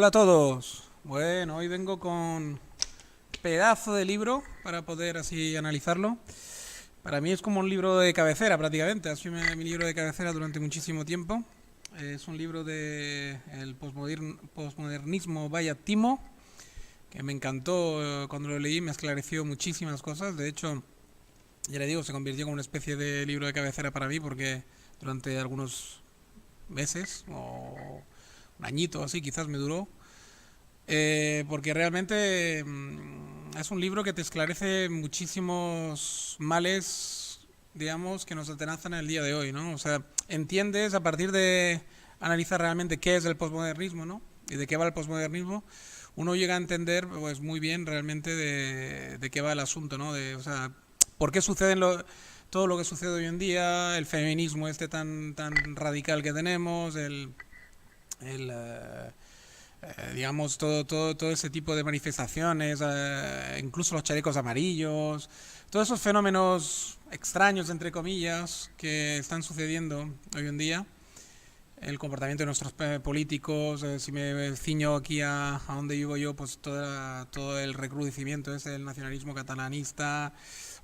Hola a todos. Bueno, hoy vengo con pedazo de libro para poder así analizarlo. Para mí es como un libro de cabecera prácticamente, ha sido mi libro de cabecera durante muchísimo tiempo. Es un libro de el posmodernismo Vaya Timo, que me encantó cuando lo leí, me esclareció muchísimas cosas. De hecho, ya le digo, se convirtió como una especie de libro de cabecera para mí porque durante algunos meses o un añito así quizás me duró. Porque realmente es un libro que te esclarece muchísimos males, digamos, que nos atenazan en el día de hoy, ¿no? O sea, entiendes a partir de analizar realmente qué es el posmodernismo, ¿no? Y de qué va el posmodernismo, uno llega a entender pues muy bien realmente de qué va el asunto, ¿no? O sea, por qué todo lo que sucede hoy en día, el feminismo este tan radical que tenemos, el digamos, todo ese tipo de manifestaciones, incluso los chalecos amarillos, todos esos fenómenos extraños, entre comillas, que están sucediendo hoy en día, el comportamiento de nuestros políticos, si me ciño aquí a donde vivo yo, pues todo el recrudecimiento ese del nacionalismo catalanista,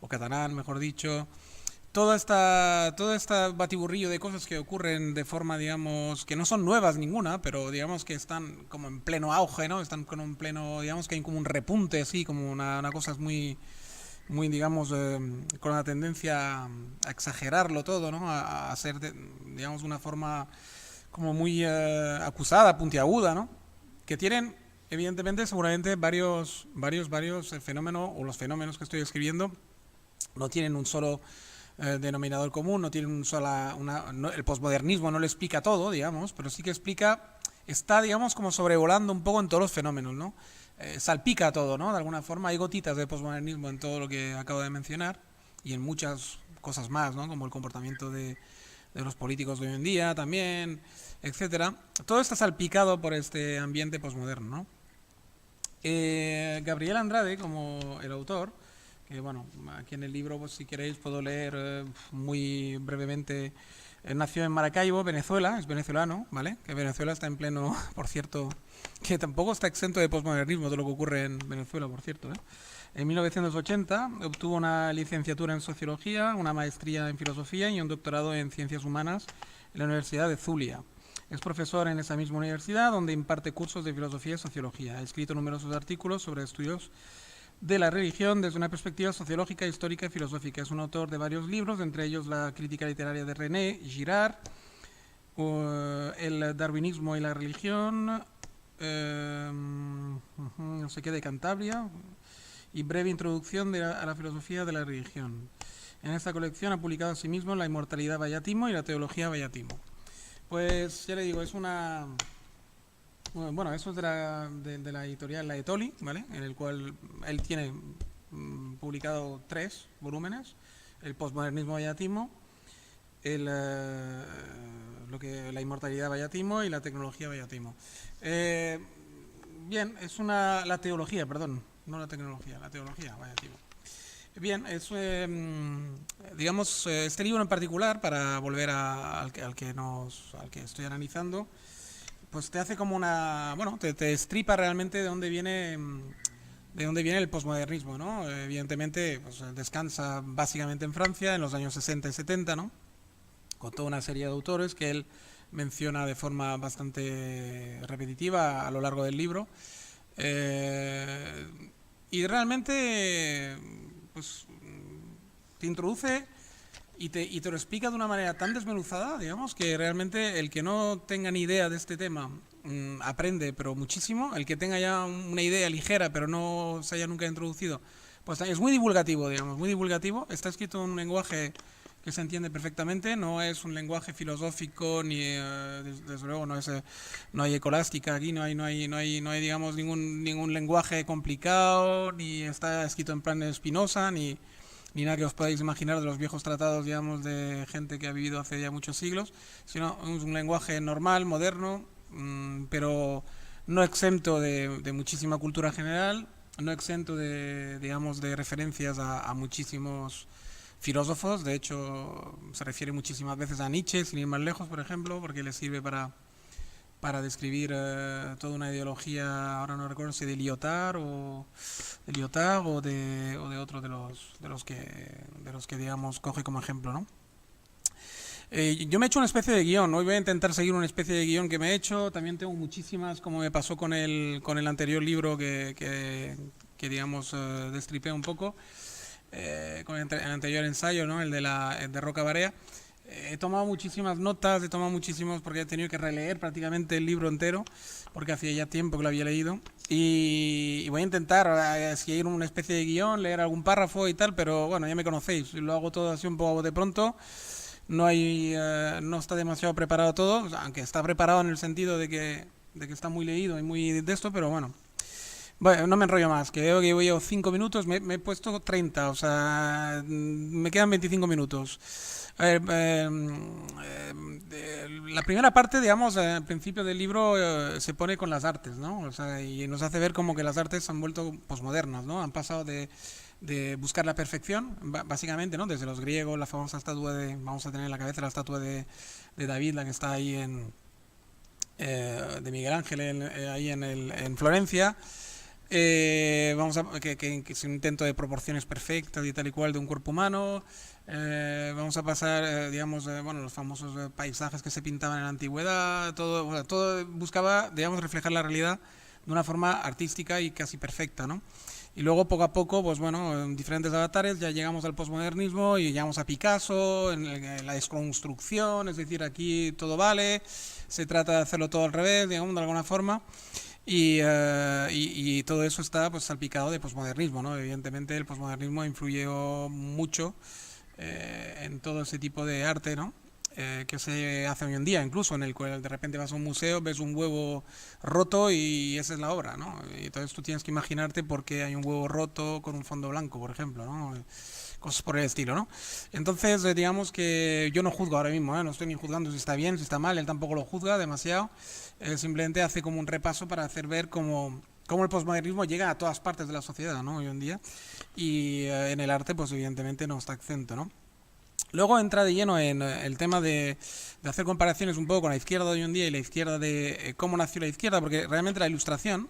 o catalán, mejor dicho, todo esta batiburrillo de cosas que ocurren de forma, digamos, que no son nuevas ninguna, pero digamos que están como en pleno auge, ¿no? Están con un pleno, digamos que hay como un repunte, así, como una cosa muy digamos, con una tendencia a exagerarlo todo, ¿no? A hacer, digamos, de una forma como muy acusada, puntiaguda, ¿no? Que tienen, evidentemente, seguramente varios fenómenos, o los fenómenos que estoy escribiendo, no tienen un solo denominador común, no tiene el posmodernismo no lo explica todo, digamos, pero sí que está, digamos, como sobrevolando un poco en todos los fenómenos, ¿no? Salpica todo, ¿no? De alguna forma hay gotitas de posmodernismo en todo lo que acabo de mencionar y en muchas cosas más, ¿no? Como el comportamiento de los políticos de hoy en día también, etcétera. Todo está salpicado por este ambiente posmoderno, ¿no? Gabriel Andrade, como el autor, que bueno, aquí en el libro, pues, si queréis, puedo leer muy brevemente. Él nació en Maracaibo, Venezuela, es venezolano, ¿vale? Que Venezuela está en pleno, por cierto, que tampoco está exento de posmodernismo todo lo que ocurre en Venezuela, por cierto, ¿eh? En 1980 obtuvo una licenciatura en Sociología, una maestría en Filosofía y un doctorado en Ciencias Humanas en la Universidad de Zulia. Es profesor en esa misma universidad donde imparte cursos de Filosofía y Sociología. Ha escrito numerosos artículos sobre estudios de la religión desde una perspectiva sociológica, histórica y filosófica. Es un autor de varios libros, entre ellos La crítica literaria de René Girard, El darwinismo y la religión, no sé qué, de Cantabria, y Breve introducción a la filosofía de la religión. En esta colección ha publicado asimismo La inmortalidad Bayatimo y La teología Bayatimo. Pues ya le digo, es una... Bueno, eso es de la editorial La Etoli, ¿vale? En el cual él tiene publicado 3 volúmenes: el posmodernismo Bayatimo, la inmortalidad Bayatimo y la tecnología Bayatimo. Bien, la teología, perdón, no la tecnología, la teología Bayatimo. Bien, digamos, este libro en particular, para volver al que estoy analizando, pues te hace como bueno, te destripa realmente de dónde viene el posmodernismo, ¿no? Evidentemente, pues descansa básicamente en Francia en los años 60 y 70, ¿no? Con toda una serie de autores que él menciona de forma bastante repetitiva a lo largo del libro. Y realmente, pues, te introduce y te lo explica de una manera tan desmenuzada, digamos, que realmente el que no tenga ni idea de este tema aprende, pero muchísimo. El que tenga ya una idea ligera, pero no se haya nunca introducido, pues es muy divulgativo, digamos, muy divulgativo. Está escrito en un lenguaje que se entiende perfectamente, no es un lenguaje filosófico, ni desde luego no hay escolástica aquí, no hay digamos ningún lenguaje complicado, ni está escrito en plan Spinoza, ni nada que os podáis imaginar de los viejos tratados, digamos, de gente que ha vivido hace ya muchos siglos, sino es un lenguaje normal, moderno, pero no exento de muchísima cultura general, no exento digamos, de referencias a muchísimos filósofos. De hecho, se refiere muchísimas veces a Nietzsche, sin ir más lejos, por ejemplo, porque le sirve para describir toda una ideología, ahora no recuerdo si de Lyotard o de otro de los que digamos coge como ejemplo, ¿no? Yo me he hecho una especie de guión, hoy voy a intentar seguir una especie de guión que me he hecho, también tengo muchísimas, como me pasó con el anterior libro que digamos, destripé un poco, con el anterior ensayo, ¿no? El de Roca Barea. He tomado muchísimas notas, he tomado muchísimos porque he tenido que releer prácticamente el libro entero, porque hacía ya tiempo que lo había leído. Y voy a intentar seguir una especie de guión, leer algún párrafo y tal, pero bueno, ya me conocéis, lo hago todo así un poco de pronto. No está demasiado preparado todo, o sea, aunque está preparado en el sentido de que está muy leído y muy de esto, pero bueno. Bueno, no me enrollo más, que veo que voy a 5 minutos, me he puesto 30, o sea, me quedan 25 minutos. A ver, la primera parte, digamos, al principio del libro se pone con las artes, ¿no? O sea, y nos hace ver como que las artes se han vuelto posmodernas, ¿no? Han pasado de buscar la perfección, básicamente, ¿no? Desde los griegos, la famosa estatua vamos a tener en la cabeza la estatua de David, la que está ahí de Miguel Ángel, ahí en Florencia. Que es un intento de proporciones perfectas y tal y cual de un cuerpo humano. Vamos a pasar, digamos, bueno, los famosos paisajes que se pintaban en la antigüedad. Todo, o sea, todo buscaba, digamos, reflejar la realidad de una forma artística y casi perfecta, ¿no? Y luego poco a poco, pues bueno, en diferentes avatares ya llegamos al posmodernismo y llegamos a Picasso, en la desconstrucción, es decir, aquí todo vale, se trata de hacerlo todo al revés, digamos, de alguna forma. Y todo eso está pues salpicado de posmodernismo, ¿no? Evidentemente el posmodernismo influyó mucho en todo ese tipo de arte, ¿no? Que se hace hoy en día, incluso en el cual de repente vas a un museo, ves un huevo roto y esa es la obra, ¿no? Y entonces tú tienes que imaginarte por qué hay un huevo roto con un fondo blanco, por ejemplo, ¿no? Cosas por el estilo, ¿no? Entonces, digamos que yo no juzgo ahora mismo, ¿eh? No estoy ni juzgando si está bien, si está mal, él tampoco lo juzga demasiado, simplemente hace como un repaso para hacer ver cómo el posmodernismo llega a todas partes de la sociedad, ¿no? Hoy en día, y en el arte, pues evidentemente no está exento, ¿no? Luego entra de lleno en el tema de hacer comparaciones un poco con la izquierda de hoy en día y la izquierda de cómo nació la izquierda, porque realmente la ilustración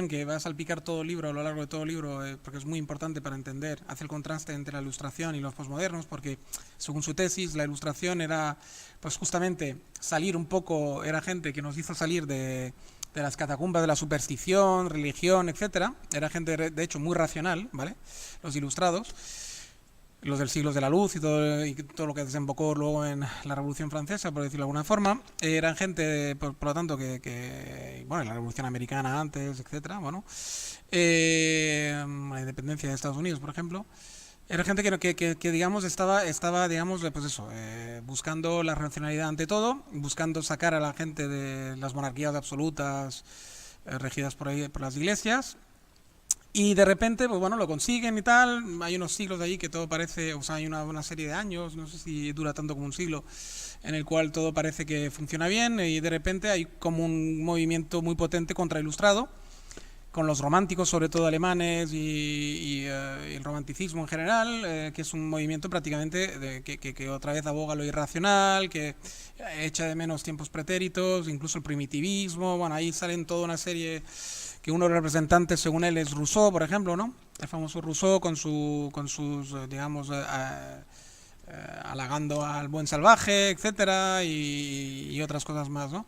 que va a salpicar todo el libro a lo largo de todo el libro, porque es muy importante para entender, hace el contraste entre la ilustración y los posmodernos, porque según su tesis, la ilustración era pues justamente salir un poco, era gente que nos hizo salir de las catacumbas de la superstición, religión, etcétera. Era gente de hecho muy racional, ¿vale? Los ilustrados, los del siglo de la luz y todo lo que desembocó luego en la Revolución Francesa, por decirlo de alguna forma, eran gente, por lo tanto, bueno, la Revolución Americana antes, etcétera, bueno, la independencia de Estados Unidos, por ejemplo, era gente que digamos, estaba, digamos, pues eso, buscando la racionalidad ante todo, buscando sacar a la gente de las monarquías absolutas regidas por las iglesias, y de repente, pues bueno, lo consiguen y tal. Hay unos siglos de ahí que todo parece, o sea, hay una serie de años, no sé si dura tanto como un siglo, en el cual todo parece que funciona bien y de repente hay como un movimiento muy potente contra el ilustrado, con los románticos, sobre todo alemanes, y el romanticismo en general, que es un movimiento prácticamente que otra vez aboga lo irracional, que echa de menos tiempos pretéritos, incluso el primitivismo. Bueno, ahí salen toda una serie que uno de los representantes, según él, es Rousseau, por ejemplo, ¿no? El famoso Rousseau con sus digamos, halagando al buen salvaje, etcétera, y otras cosas más, ¿no?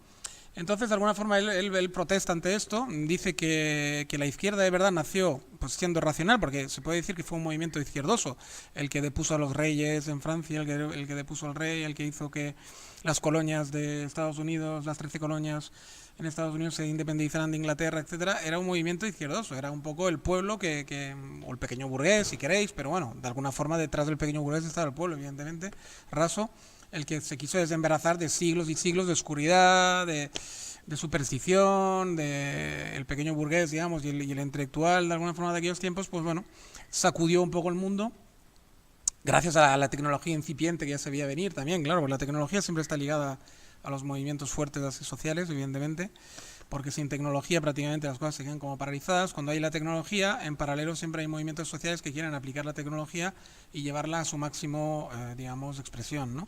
Entonces, de alguna forma, él protesta ante esto, dice que la izquierda de verdad nació pues siendo racional, porque se puede decir que fue un movimiento izquierdoso, el que depuso a los reyes en Francia, el que depuso al rey, el que hizo que las colonias de Estados Unidos, las 13 colonias en Estados Unidos se independizaran de Inglaterra, etcétera. Era un movimiento izquierdoso, era un poco el pueblo o el pequeño burgués, si queréis, pero bueno, de alguna forma detrás del pequeño burgués estaba el pueblo, evidentemente, raso, el que se quiso desembarazar de siglos y siglos de oscuridad, de superstición, el pequeño burgués, digamos, y el intelectual, de alguna forma, de aquellos tiempos, pues bueno, sacudió un poco el mundo, gracias a la tecnología incipiente que ya se veía venir también, claro, porque la tecnología siempre está ligada a los movimientos fuertes sociales, evidentemente, porque sin tecnología prácticamente las cosas se quedan como paralizadas. Cuando hay la tecnología, en paralelo siempre hay movimientos sociales que quieren aplicar la tecnología y llevarla a su máximo, digamos, expresión, ¿no?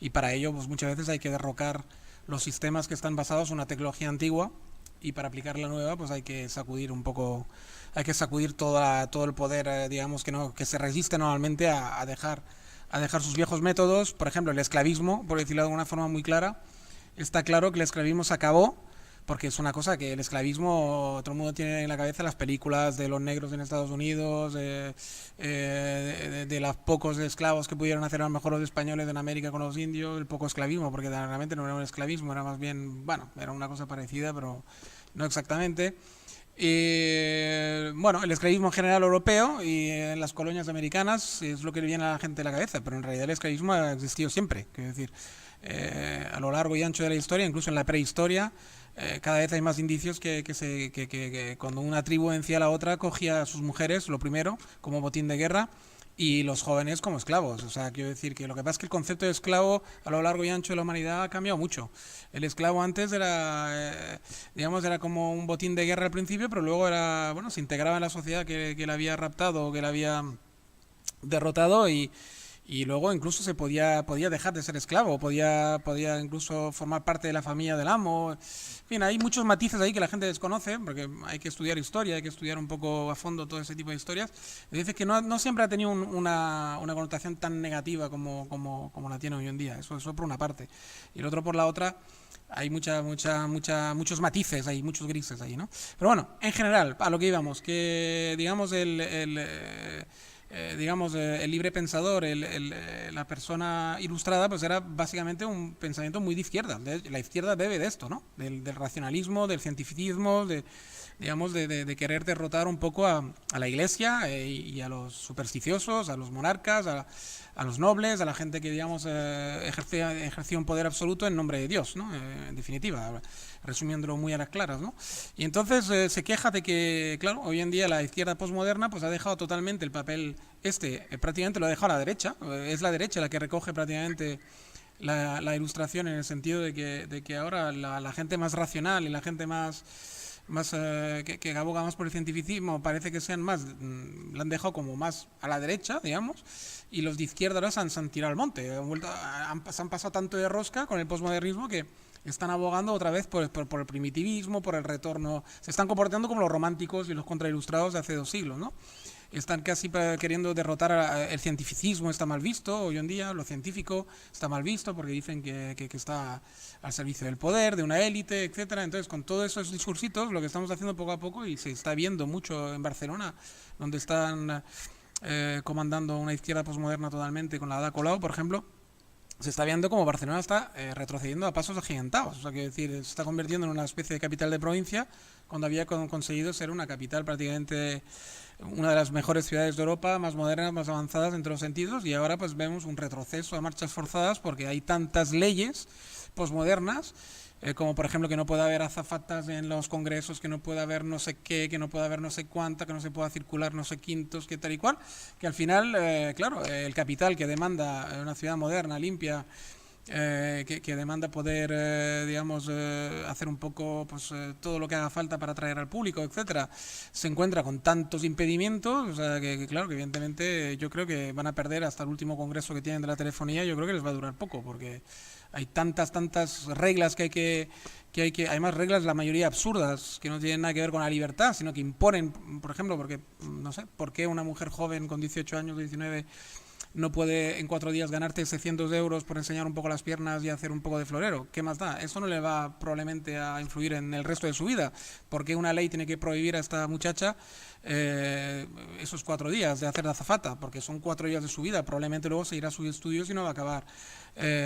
Y para ello, pues muchas veces hay que derrocar los sistemas que están basados en una tecnología antigua y para aplicar la nueva pues hay que sacudir un poco, hay que sacudir todo el poder, digamos, que se resiste normalmente a dejar sus viejos métodos. Por ejemplo, el esclavismo, por decirlo de alguna forma muy clara, está claro que el esclavismo se acabó, porque es una cosa que el esclavismo, todo el mundo tiene en la cabeza las películas de los negros en Estados Unidos, de los pocos esclavos que pudieron hacer a lo mejor los españoles en América con los indios, el poco esclavismo, porque realmente no era un esclavismo, era más bien, bueno, era una cosa parecida, pero no exactamente. Bueno, el esclavismo en general europeo y en las colonias americanas es lo que le viene a la gente a la cabeza, pero en realidad el esclavismo ha existido siempre, quiero decir, a lo largo y ancho de la historia, incluso en la prehistoria, cada vez hay más indicios que cuando una tribu vencía a la otra cogía a sus mujeres, lo primero, como botín de guerra, y los jóvenes como esclavos. O sea, quiero decir que lo que pasa es que el concepto de esclavo a lo largo y ancho de la humanidad ha cambiado mucho. El esclavo antes era, digamos, era como un botín de guerra al principio, pero luego era, bueno, se integraba en la sociedad que la había raptado o que la había derrotado y luego incluso podía dejar de ser esclavo, podía incluso formar parte de la familia del amo. En fin, hay muchos matices ahí que la gente desconoce, porque hay que estudiar historia, hay que estudiar un poco a fondo todo ese tipo de historias. Dice que no siempre ha tenido una connotación tan negativa como la tiene hoy en día, eso por una parte. Y el otro por la otra, hay muchos matices, hay muchos grises ahí, ¿no? Pero bueno, en general, a lo que íbamos, que digamos el libre pensador, la persona ilustrada, pues era básicamente un pensamiento muy de izquierda. La izquierda bebe de esto, ¿no? Del racionalismo, del cientificismo, digamos, de querer derrotar un poco a la Iglesia y a los supersticiosos, a los monarcas, a los nobles, a la gente que, digamos, ejercía un poder absoluto en nombre de Dios, ¿no? En definitiva, resumiéndolo muy a las claras, ¿no? Y entonces se queja de que, claro, hoy en día la izquierda posmoderna pues ha dejado totalmente el papel prácticamente lo ha dejado a la derecha, es la derecha la que recoge prácticamente la ilustración en el sentido de que ahora la gente más racional y la gente que aboga más por el cientificismo parece que sean más, la han dejado como más a la derecha, digamos, y los de izquierda ahora se han tirado al monte, se han pasado tanto de rosca con el posmodernismo que están abogando otra vez por el primitivismo, por el retorno, se están comportando como los románticos y los contrailustrados de hace 2 siglos, ¿no? Están casi queriendo derrotar el cientificismo, está mal visto hoy en día, lo científico está mal visto porque dicen que está al servicio del poder, de una élite, etcétera. Entonces, con todos esos discursitos, lo que estamos haciendo poco a poco, y se está viendo mucho en Barcelona, donde están comandando una izquierda posmoderna totalmente, con la Ada Colau, por ejemplo, se está viendo como Barcelona está retrocediendo a pasos agigantados. O sea, quiero decir, se está convirtiendo en una especie de capital de provincia cuando había conseguido ser una capital prácticamente una de las mejores ciudades de Europa, más modernas, más avanzadas en todos los sentidos, y ahora pues vemos un retroceso a marchas forzadas porque hay tantas leyes posmodernas, como por ejemplo que no puede haber azafatas en los congresos, que no puede haber no sé qué, que no puede haber no sé cuánta, que no se pueda circular no sé quintos, que tal y cual, que al final, claro, el capital que demanda una ciudad moderna, limpia, que demanda poder, digamos, hacer un poco pues todo lo que haga falta para atraer al público, etcétera, se encuentra con tantos impedimentos, o sea, claro, que evidentemente yo creo que van a perder hasta el último congreso que tienen de la telefonía, yo creo que les va a durar poco, porque hay tantas reglas además reglas la mayoría absurdas, que no tienen nada que ver con la libertad, sino que imponen, por ejemplo, porque, no sé, ¿por qué una mujer joven con 18 años, 19 no puede en 4 días ganarte 600 euros por enseñar un poco las piernas y hacer un poco de florero? ¿Qué más da? Eso no le va probablemente a influir en el resto de su vida. ¿Por qué una ley tiene que prohibir a esta muchacha esos 4 días de hacer de azafata? Porque son 4 días de su vida. Probablemente luego seguirá sus estudios y no va a acabar,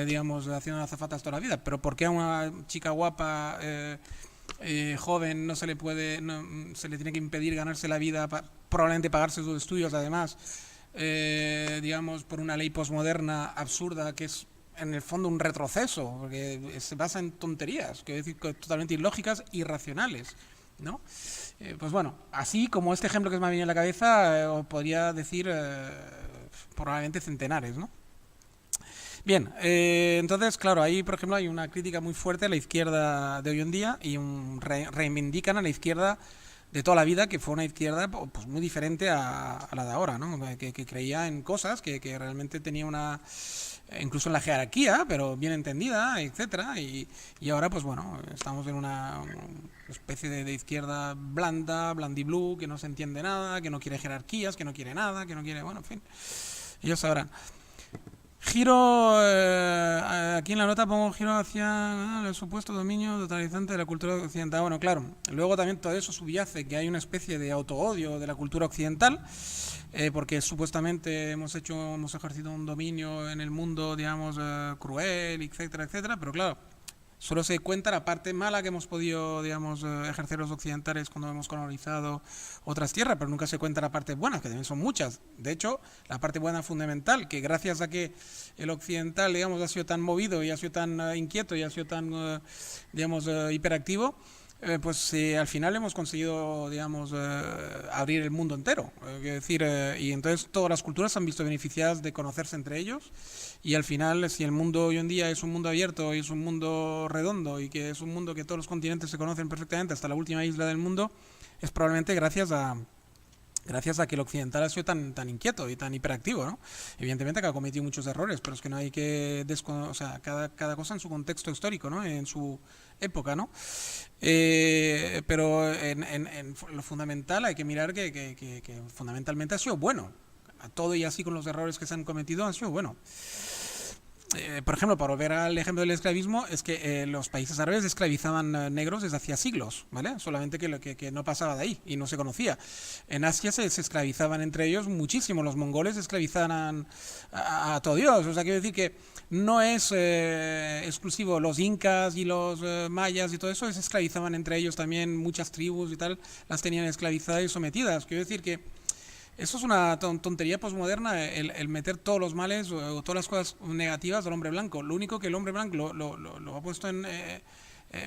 digamos, haciendo azafatas toda la vida. Pero ¿por qué a una chica guapa joven no se le tiene que impedir ganarse la vida, probablemente pagarse sus estudios además? Digamos, por una ley posmoderna absurda que es en el fondo un retroceso, porque se basa en tonterías, quiero decir, totalmente ilógicas, irracionales, ¿no? Pues bueno, así como este ejemplo que me ha venido a la cabeza, os podría decir probablemente centenares, ¿no? Bien, entonces, claro, ahí, por ejemplo, hay una crítica muy fuerte a la izquierda de hoy en día y reivindican a la izquierda de toda la vida, que fue una izquierda pues muy diferente a la de ahora, ¿no? Que creía en cosas, que realmente tenía una, incluso en la jerarquía, pero bien entendida, etcétera, y ahora pues bueno, estamos en una especie de izquierda blanda, blandiblue, que no se entiende nada, que no quiere jerarquías, que no quiere nada, que no quiere, bueno, en fin, ellos sabrán. Giro, aquí en la nota pongo giro hacia el supuesto dominio totalizante de la cultura occidental. Bueno, claro, luego también todo eso subyace que hay una especie de autoodio de la cultura occidental, porque supuestamente hemos ejercido un dominio en el mundo, digamos, cruel, etcétera, etcétera, pero claro, solo se cuenta la parte mala que hemos podido, digamos, ejercer los occidentales cuando hemos colonizado otras tierras, pero nunca se cuenta la parte buena, que también son muchas. De hecho, la parte buena fundamental, que gracias a que el occidental, digamos, ha sido tan movido y ha sido tan inquieto y ha sido tan, digamos, hiperactivo, pues al final hemos conseguido, digamos, abrir el mundo entero. Quiero decir, y entonces todas las culturas se han visto beneficiadas de conocerse entre ellos. Y al final, si el mundo hoy en día es un mundo abierto y es un mundo redondo y que es un mundo que todos los continentes se conocen perfectamente hasta la última isla del mundo, es probablemente gracias a que el occidental ha sido tan inquieto y tan hiperactivo, ¿no? Evidentemente que ha cometido muchos errores, pero es que no hay que o sea, cada cosa en su contexto histórico, ¿no? En su época, ¿no? Pero en lo fundamental hay que mirar que fundamentalmente ha sido bueno. A todo y así con los errores que se han cometido han sido bueno. Por ejemplo, para volver al ejemplo del esclavismo, es que los países árabes esclavizaban negros desde hacía siglos, ¿vale? Solamente que no pasaba de ahí y no se conocía. En Asia se esclavizaban entre ellos muchísimo, los mongoles esclavizaban a todo Dios, o sea, quiero decir que no es exclusivo, los incas y los mayas y todo eso, se esclavizaban entre ellos también, muchas tribus y tal, las tenían esclavizadas y sometidas, quiero decir que eso es una tontería posmoderna, el meter todos los males o todas las cosas negativas al hombre blanco. Lo único que el hombre blanco lo ha puesto en...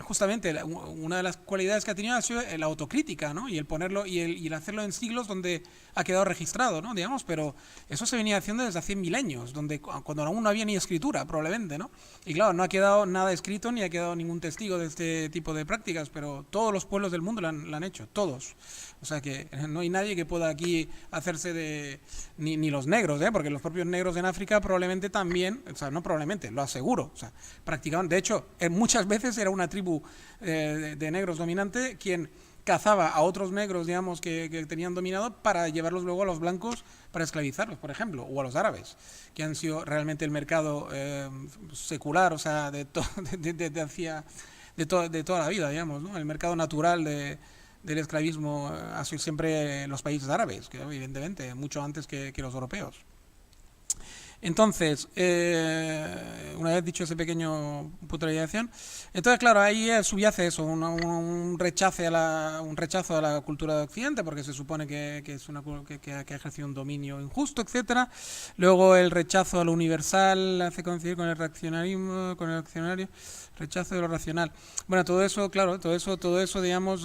justamente una de las cualidades que ha tenido ha sido la autocrítica, ¿no? Y el ponerlo y el hacerlo en siglos donde ha quedado registrado, ¿no? Digamos, pero eso se venía haciendo desde hace milenios, donde cuando aún no había ni escritura, probablemente, ¿no? Y claro, no ha quedado nada escrito ni ha quedado ningún testigo de este tipo de prácticas, pero todos los pueblos del mundo lo han hecho, todos. O sea que no hay nadie que pueda aquí hacerse de... Ni los negros, ¿eh? Porque los propios negros en África probablemente también, o sea, no probablemente, lo aseguro, o sea, practicaban, de hecho, muchas veces era una tribu de negros dominante quien cazaba a otros negros, digamos, que tenían dominado para llevarlos luego a los blancos para esclavizarlos, por ejemplo, o a los árabes, que han sido realmente el mercado secular, o sea, de toda la vida, digamos, ¿no? El mercado natural del esclavismo ha sido siempre los países árabes, que evidentemente, mucho antes que los europeos. Entonces, una vez dicho ese pequeño puntualización, entonces claro, ahí subyace eso, un rechazo a la cultura de Occidente, porque se supone que es que ha ejercido un dominio injusto, etcétera. Luego el rechazo a lo universal hace coincidir con el reaccionarismo, con el accionario, rechazo de lo racional. Bueno, todo eso, claro, todo eso, digamos,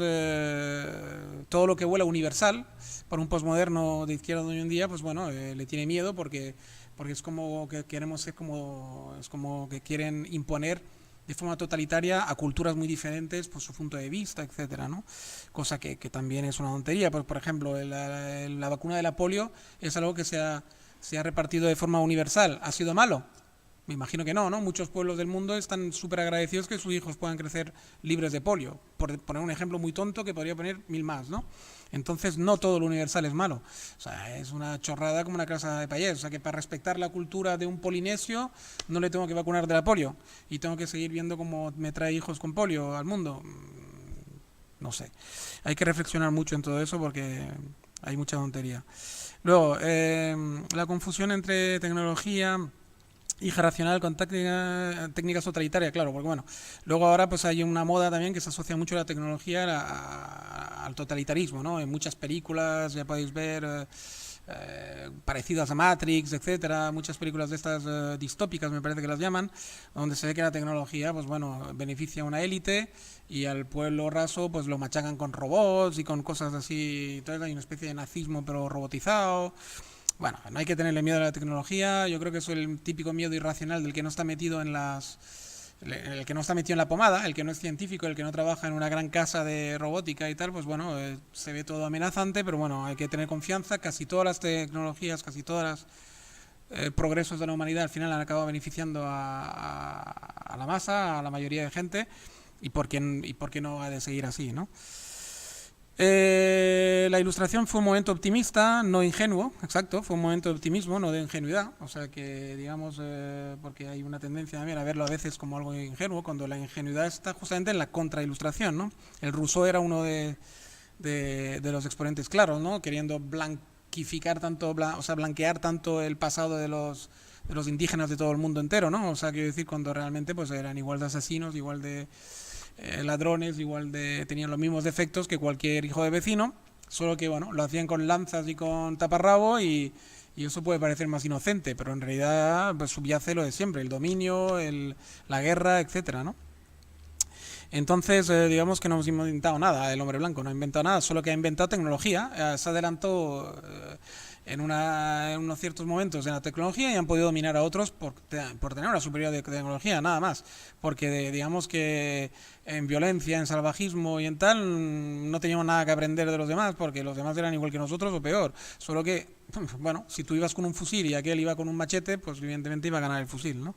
todo lo que huela universal, para un posmoderno de izquierda de hoy en día, pues bueno, le tiene miedo porque es como que queremos ser es como que quieren imponer de forma totalitaria a culturas muy diferentes por su punto de vista, etcétera, ¿no? Cosa que también es una tontería. Por ejemplo, la vacuna de la polio es algo que se ha repartido de forma universal. ¿Ha sido malo? Me imagino que no, ¿no? Muchos pueblos del mundo están súper agradecidos que sus hijos puedan crecer libres de polio. Por poner un ejemplo muy tonto que podría poner mil más, ¿no? Entonces, no todo lo universal es malo. O sea, es una chorrada como una casa de payés. O sea, que para respetar la cultura de un polinesio no le tengo que vacunar de la polio. Y tengo que seguir viendo cómo me trae hijos con polio al mundo. No sé. Hay que reflexionar mucho en todo eso porque hay mucha tontería. Luego, la confusión entre tecnología... hija racional con técnicas totalitarias, claro, porque bueno, luego ahora pues hay una moda también que se asocia mucho la tecnología al totalitarismo, ¿no? En muchas películas ya podéis ver parecidas a Matrix, etcétera, muchas películas de estas distópicas me parece que las llaman, donde se ve que la tecnología pues bueno, beneficia a una élite y al pueblo raso pues lo machacan con robots y con cosas así, entonces hay una especie de nazismo pero robotizado. Bueno, no hay que tenerle miedo a la tecnología, yo creo que es el típico miedo irracional del que no está metido el que no está metido en la pomada, el que no es científico, el que no trabaja en una gran casa de robótica y tal, pues bueno, se ve todo amenazante, pero bueno, hay que tener confianza. Casi todas las tecnologías, casi todas las progresos de la humanidad al final han acabado beneficiando a la masa, a la mayoría de gente, y por qué no ha de seguir así, ¿no? La ilustración fue un momento optimista, no ingenuo, exacto, fue un momento de optimismo, no de ingenuidad, o sea que, digamos, porque hay una tendencia también a verlo a veces como algo ingenuo, cuando la ingenuidad está justamente en la contrailustración, ¿no? El Rousseau era uno de los exponentes claros, ¿no? Queriendo blanquificar tanto, o sea, blanquear tanto el pasado de los indígenas de todo el mundo entero, ¿no? O sea, quiero decir, cuando realmente pues eran igual de asesinos, igual de ladrones, tenían los mismos defectos que cualquier hijo de vecino, solo que bueno, lo hacían con lanzas y con taparrabo y eso puede parecer más inocente, pero en realidad pues, subyace lo de siempre, el dominio, la guerra, etcétera, ¿no? Entonces, digamos que no hemos inventado nada, el hombre blanco no ha inventado nada, solo que ha inventado tecnología, se adelantó en unos ciertos momentos en la tecnología y han podido dominar a otros por tener una superioridad de tecnología, nada más. Porque digamos que en violencia, en salvajismo y en tal, no teníamos nada que aprender de los demás, porque los demás eran igual que nosotros o peor. Solo que, bueno, si tú ibas con un fusil y aquel iba con un machete, pues evidentemente iba a ganar el fusil, ¿no?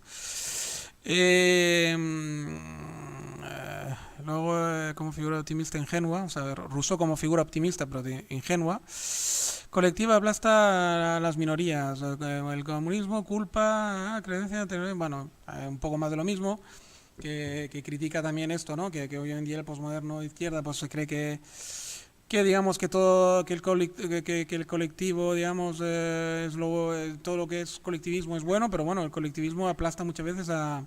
Luego, como figura optimista ingenua, o sea, Rousseau como figura optimista pero ingenua. Colectiva aplasta a las minorías, el comunismo, culpa, creencia, bueno, un poco más de lo mismo, que critica también esto, ¿no? Que hoy en día el posmoderno de izquierda pues se cree que digamos que todo que el colectivo digamos es todo lo que es colectivismo es bueno, pero bueno, el colectivismo aplasta muchas veces ya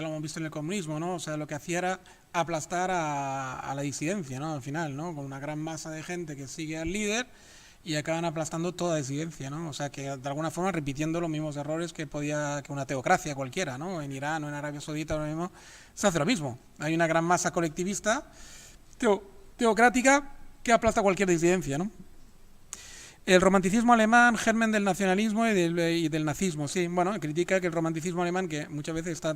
lo hemos visto en el comunismo, ¿no? O sea, lo que hacía era aplastar a la disidencia, ¿no? Al final, ¿no? Con una gran masa de gente que sigue al líder y acaban aplastando toda disidencia, ¿no? O sea, que de alguna forma repitiendo los mismos errores que una teocracia cualquiera, ¿no? En Irán o en Arabia Saudita ahora mismo se hace lo mismo. Hay una gran masa colectivista teocrática que aplasta cualquier disidencia, ¿no? El romanticismo alemán, germen del nacionalismo y del nazismo, sí. Bueno, critica que el romanticismo alemán, que muchas veces está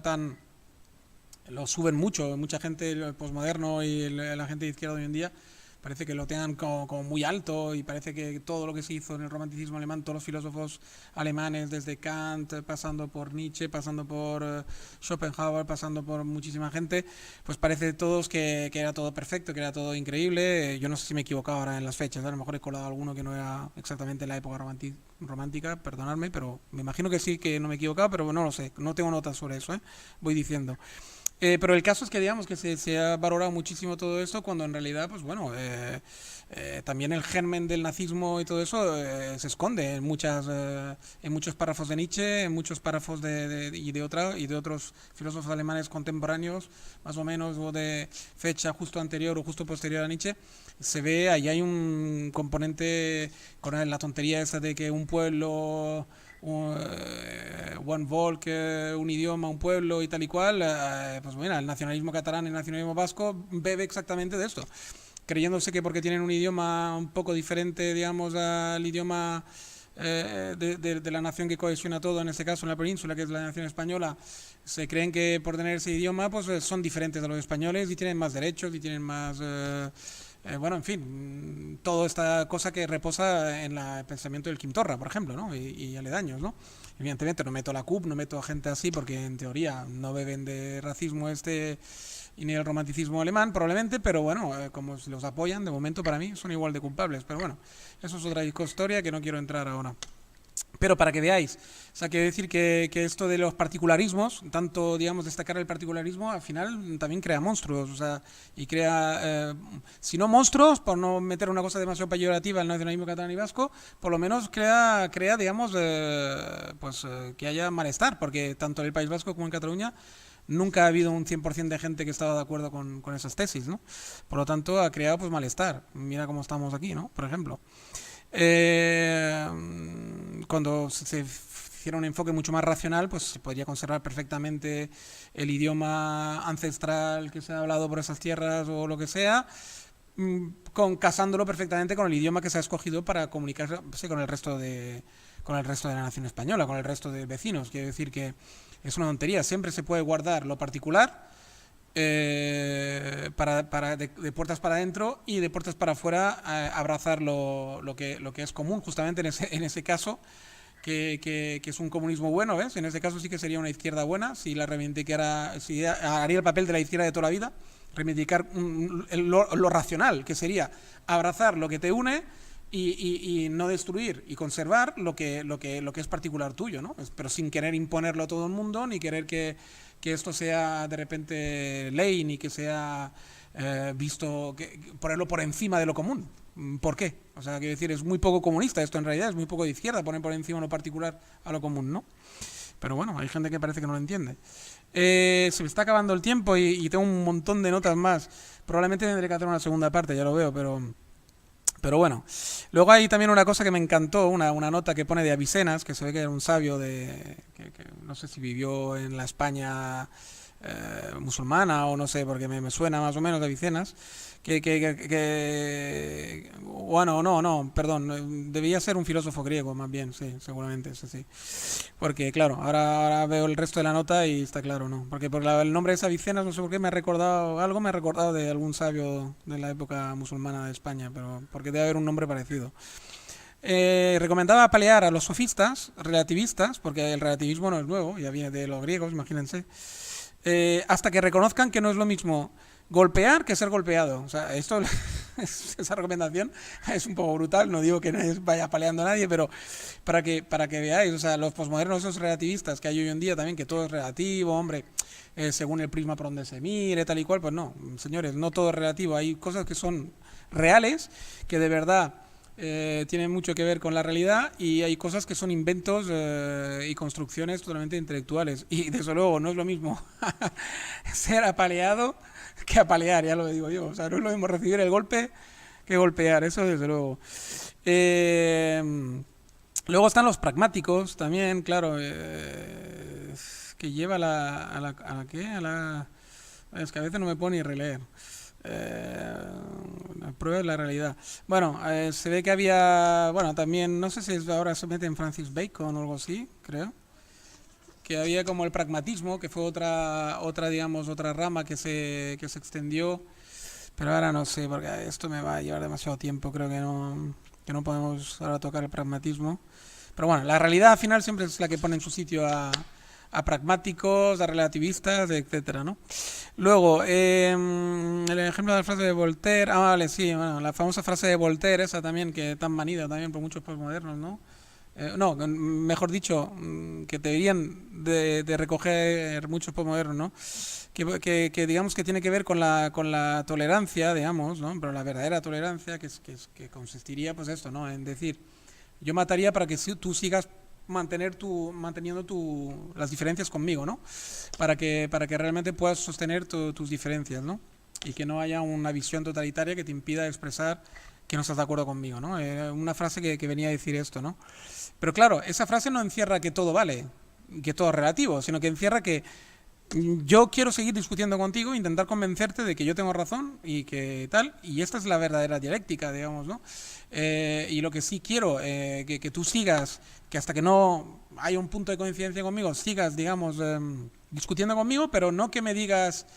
lo suben mucho, mucha gente, el posmoderno y la gente de izquierda hoy en día, parece que lo tengan como muy alto y parece que todo lo que se hizo en el romanticismo alemán, todos los filósofos alemanes, desde Kant, pasando por Nietzsche, pasando por Schopenhauer, pasando por muchísima gente, pues parece todos que era todo perfecto, que era todo increíble. Yo no sé si me he equivocado ahora en las fechas, a lo mejor he colado alguno que no era exactamente en la época romántica, perdonadme, pero me imagino que sí, que no me he equivocado, pero no lo sé, no tengo notas sobre eso, voy diciendo. Pero el caso es que digamos que se ha valorado muchísimo todo esto cuando en realidad, pues bueno, también el germen del nazismo y todo eso se esconde en muchos párrafos de Nietzsche, en muchos párrafos y de otros filósofos alemanes contemporáneos, más o menos, o de fecha justo anterior o justo posterior a Nietzsche. Se ve, ahí hay un componente con la tontería esa de que un pueblo one volk, un idioma, un pueblo y tal y cual, pues mira, el nacionalismo catalán y el nacionalismo vasco bebe exactamente de esto, creyéndose que porque tienen un idioma un poco diferente, digamos, al idioma de la nación que cohesiona todo, en este caso en la península, que es la nación española, se creen que por tener ese idioma pues son diferentes a los españoles y tienen más derechos y tienen más... bueno, en fin, toda esta cosa que reposa en el pensamiento del Quim Torra, por ejemplo, ¿no? Y aledaños, ¿no? Evidentemente no meto la CUP, no meto a gente así porque en teoría no beben de racismo y ni el romanticismo alemán, probablemente, pero bueno, como si los apoyan, de momento para mí son igual de culpables, pero bueno, eso es otra historia que no quiero entrar ahora. Pero para que veáis, o sea, quiero decir que esto de los particularismos, tanto, digamos, destacar el particularismo, al final también crea monstruos, o sea, y crea, si no monstruos, por no meter una cosa demasiado peyorativa al nacionalismo catalán y vasco, por lo menos crea digamos, que haya malestar, porque tanto en el País Vasco como en Cataluña nunca ha habido un 100% de gente que estaba de acuerdo con esas tesis, ¿no? Por lo tanto, ha creado pues malestar. Mira cómo estamos aquí, ¿no? Por ejemplo. Cuando se hiciera un enfoque mucho más racional, pues se podría conservar perfectamente el idioma ancestral que se ha hablado por esas tierras o lo que sea, casándolo perfectamente con el idioma que se ha escogido para comunicarse con el resto de la nación española, con el resto de vecinos. Quiero decir que es una tontería. Siempre se puede guardar lo particular de puertas para adentro y de puertas para afuera abrazar lo que es común, justamente en ese caso, que es un comunismo bueno, ¿ves? En ese caso sí que sería una izquierda buena, si haría el papel de la izquierda de toda la vida, reivindicar lo racional, que sería abrazar lo que te une y no destruir y conservar lo que es particular tuyo, ¿no? Pero sin querer imponerlo a todo el mundo, ni querer que esto sea de repente ley, ni que sea ponerlo por encima de lo común. ¿Por qué? O sea, quiero decir, es muy poco comunista esto en realidad, es muy poco de izquierda, poner por encima lo particular a lo común, ¿no? Pero bueno, hay gente que parece que no lo entiende. Se me está acabando el tiempo y tengo un montón de notas más. Probablemente tendré que hacer una segunda parte, ya lo veo, pero bueno. Luego hay también una cosa que me encantó, una nota que pone de Avicenas, que se ve que era un sabio que no sé si vivió en la España musulmana o no sé, porque me suena más o menos de Avicenas, bueno, no, perdón, debía ser un filósofo griego más bien, sí, seguramente, sí. Porque claro, ahora veo el resto de la nota y está claro, ¿no? Porque el nombre es Avicenas, no sé por qué, me ha recordado de algún sabio de la época musulmana de España, pero porque debe haber un nombre parecido. Recomendaba pelear a los sofistas, relativistas, porque el relativismo no es nuevo, ya viene de los griegos, imagínense, hasta que reconozcan que no es lo mismo golpear que ser golpeado. O sea, esa recomendación es un poco brutal, no digo que no vaya paleando a nadie, pero para que veáis, o sea, los posmodernos, esos relativistas que hay hoy en día también, que todo es relativo, hombre, según el prisma por donde se mire, tal y cual, pues no, señores, no todo es relativo, hay cosas que son reales, que de verdad tienen mucho que ver con la realidad, y hay cosas que son inventos y construcciones totalmente intelectuales, y desde luego no es lo mismo ser apaleado que apalear, ya lo digo yo, o sea, no es lo mismo recibir el golpe que golpear, eso desde luego. Luego están los pragmáticos también, claro, que lleva es que a veces no me puedo ni releer. La prueba de la realidad. Bueno, se ve que había, bueno, también, no sé si ahora se mete en Francis Bacon o algo así, creo, que había como el pragmatismo, que fue digamos, otra rama que se extendió, pero ahora no sé, porque esto me va a llevar demasiado tiempo, creo que no podemos ahora tocar el pragmatismo. Pero bueno, la realidad al final siempre es la que pone en su sitio a pragmáticos, a relativistas, etcétera, ¿no? Luego, el ejemplo de la frase de Voltaire, vale, sí, bueno, la famosa frase de Voltaire, esa también, que tan manida también por muchos postmodernos, ¿no? No, mejor dicho, que deberían de recoger muchos postmodernos, ¿no? Que digamos que tiene que ver con la tolerancia, digamos, ¿no? Pero la verdadera tolerancia, que consistiría, pues esto, ¿no? En decir, yo mataría para que tú sigas manteniendo las diferencias conmigo, ¿no? Para que realmente puedas sostener tus diferencias, ¿no? Y que no haya una visión totalitaria que te impida expresar que no estás de acuerdo conmigo, ¿no? Una frase que venía a decir esto, ¿no? Pero claro, esa frase no encierra que todo vale, que todo es relativo, sino que encierra que yo quiero seguir discutiendo contigo, intentar convencerte de que yo tengo razón y que tal, y esta es la verdadera dialéctica, digamos, ¿no? Y lo que sí quiero, que tú sigas, que hasta que no haya un punto de coincidencia conmigo, sigas, digamos, discutiendo conmigo, pero no que me digas,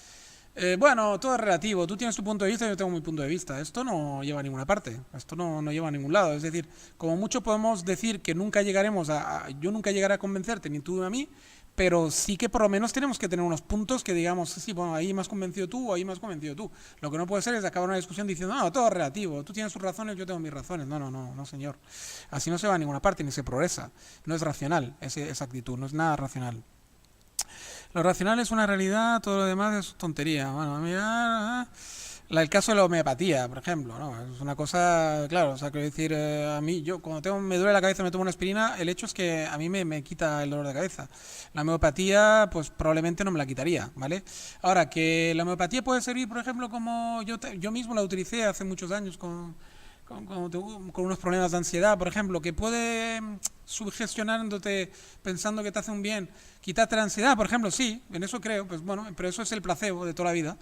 bueno, todo es relativo, tú tienes tu punto de vista y yo tengo mi punto de vista. Esto no lleva a ninguna parte, esto no lleva a ningún lado. Es decir, como mucho podemos decir que nunca llegaremos yo nunca llegaré a convencerte, ni tú a mí, pero sí que por lo menos tenemos que tener unos puntos que digamos, sí, bueno, ahí me has convencido tú o ahí me has convencido tú. Lo que no puede ser es acabar una discusión diciendo, no, todo es relativo, tú tienes tus razones, yo tengo mis razones. No, señor. Así no se va a ninguna parte ni se progresa. No es racional esa actitud, no es nada racional. Lo racional es una realidad, todo lo demás es tontería. Bueno, mira, el caso de la homeopatía, por ejemplo, ¿no? Es una cosa, claro, o sea, quiero decir, a mí, yo cuando me duele la cabeza me tomo una aspirina, el hecho es que a mí me quita el dolor de cabeza. La homeopatía, pues probablemente no me la quitaría, ¿vale? Ahora, que la homeopatía puede servir, por ejemplo, como yo mismo la utilicé hace muchos años con con unos problemas de ansiedad, por ejemplo, que puede sugestionándote pensando que te hace un bien, quitarte la ansiedad, por ejemplo, sí, en eso creo, pues bueno, pero eso es el placebo de toda la vida.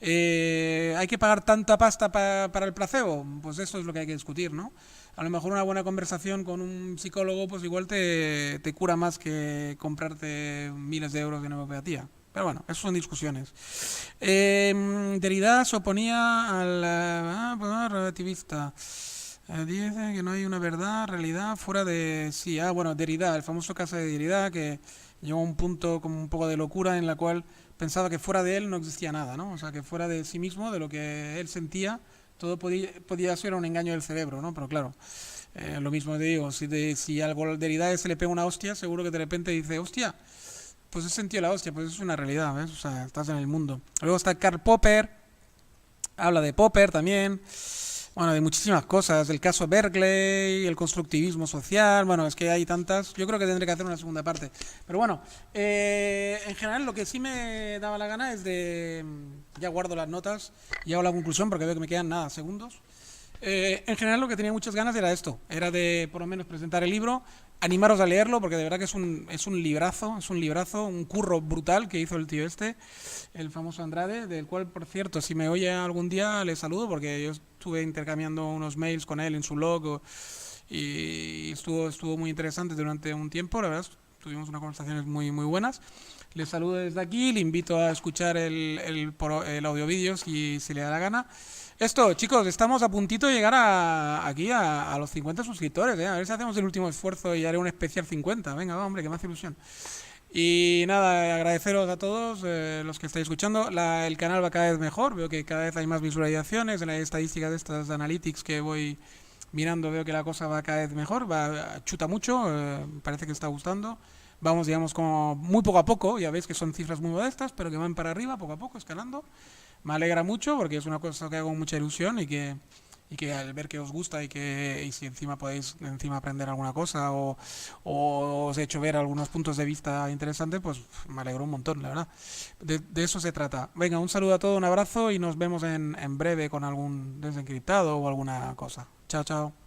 ¿Hay que pagar tanta pasta para el placebo? Pues eso es lo que hay que discutir, ¿no? A lo mejor una buena conversación con un psicólogo, pues igual te cura más que comprarte miles de euros de homeopatía. Pero bueno, eso son discusiones. Derrida se oponía al relativista. Dice que no hay una verdad, realidad fuera de sí. Bueno, Derrida, el famoso caso de Derrida, que llegó a un punto como un poco de locura en la cual pensaba que fuera de él no existía nada, ¿no? O sea, que fuera de sí mismo, de lo que él sentía, todo podía ser un engaño del cerebro, ¿no? Pero claro, lo mismo te digo, si al Derrida se le pega una hostia, seguro que de repente dice, hostia, pues he sentido la hostia, pues es una realidad, ¿ves? O sea, estás en el mundo. Luego está Karl Popper, habla de Popper también, bueno, de muchísimas cosas, del caso Berkeley, el constructivismo social, bueno, es que hay tantas, yo creo que tendré que hacer una segunda parte. Pero bueno, en general lo que sí me daba la gana es de, ya guardo las notas y hago la conclusión porque veo que me quedan nada, segundos. En general lo que tenía muchas ganas era esto, era de por lo menos presentar el libro, animaros a leerlo porque de verdad que es un librazo, un curro brutal que hizo el tío este, el famoso Andrade, del cual por cierto si me oye algún día le saludo porque yo estuve intercambiando unos mails con él en su blog y estuvo muy interesante durante un tiempo, la verdad tuvimos unas conversaciones muy buenas. Le saludo desde aquí, le invito a escuchar el audio vídeo si le da la gana. Esto, chicos, estamos a puntito de llegar aquí a los 50 suscriptores, ¿eh? A ver si hacemos el último esfuerzo y haré un especial 50. Venga, va, hombre, que me hace ilusión. Y nada, agradeceros a todos los que estáis escuchando. El canal va cada vez mejor, veo que cada vez hay más visualizaciones. En las estadísticas de estas analytics que voy mirando veo que la cosa va cada vez mejor, chuta mucho, parece que está gustando. Vamos, digamos, como muy poco a poco, ya veis que son cifras muy modestas, pero que van para arriba, poco a poco, escalando. Me alegra mucho porque es una cosa que hago con mucha ilusión y que al ver que os gusta y si encima podéis encima aprender alguna cosa o os he hecho ver algunos puntos de vista interesantes, pues me alegro un montón, la verdad. De eso se trata. Venga, un saludo a todos, un abrazo y nos vemos en breve con algún desencriptado o alguna cosa. Chao, chao.